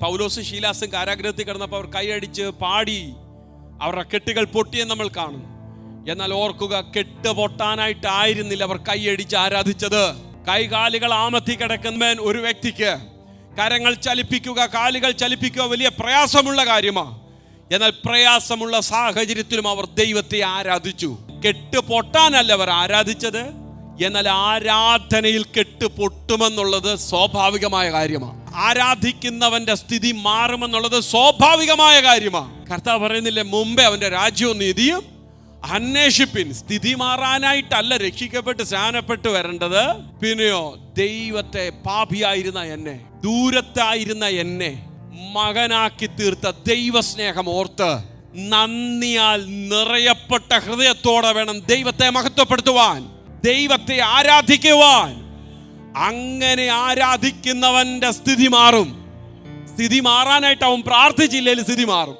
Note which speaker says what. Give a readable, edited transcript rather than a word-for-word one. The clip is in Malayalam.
Speaker 1: പൗലോസും ശീലാസും കാരാഗ്രഹത്തിൽ കിടന്നപ്പോൾ അവർ കൈയടിച്ച് പാടി, അവരുടെ കെട്ടുകൾ പൊട്ടിയെന്ന് നമ്മൾ കാണുന്നു. എന്നാൽ ഓർക്കുക, കെട്ട് പൊട്ടാനായിട്ടായിരുന്നില്ല അവർ കൈയടിച്ച് ആരാധിച്ചത്. കൈകാലുകൾ ആമത്തി കിടക്കുന്ന ഒരു വ്യക്തിക്ക് കരങ്ങൾ ചലിപ്പിക്കുക, കാലുകൾ ചലിപ്പിക്കുക വലിയ പ്രയാസമുള്ള കാര്യമാണ്. എന്നാൽ പ്രയാസമുള്ള സാഹചര്യത്തിലും അവർ ദൈവത്തെ ആരാധിച്ചു. കെട്ട് പൊട്ടാനല്ല അവർ ആരാധിച്ചത്, എന്നാൽ ആരാധനയിൽ കെട്ട് പൊട്ടുമെന്നുള്ളത് സ്വാഭാവികമായ കാര്യമാണ്. ആരാധിക്കുന്നവന്റെ സ്ഥിതി മാറുമെന്നുള്ളത് സ്വാഭാവികമായ കാര്യമാണ്. കർത്താവ് പറയുന്നില്ലേ, മുമ്പേ അവന്റെ രാജ്യവും നീതിയും അന്വേഷിപ്പിൻ. സ്ഥിതി മാറാനായിട്ടല്ല രക്ഷിക്കപ്പെട്ട് സ്നാനപ്പെട്ട് വരേണ്ടത്. പിന്നെയോ ദൈവത്തെ, പാപിയായിരുന്ന എന്നെ, ദൂരത്തായിരുന്ന എന്നെ മകനാക്കി തീർത്ത ദൈവസ്നേഹം ഓർത്ത് നന്ദിയാൽ നിറയപ്പെട്ട ഹൃദയത്തോടെ വേണം ദൈവത്തെ മഹത്വപ്പെടുത്തുവാൻ, ദൈവത്തെ ആരാധിക്കുവാൻ. അങ്ങനെ ആരാധിക്കുന്നവന്റെ സ്ഥിതി മാറും. സ്ഥിതി മാറാനായിട്ട് അവൻ പ്രാർത്ഥിച്ചില്ലെങ്കിൽ സ്ഥിതി മാറും.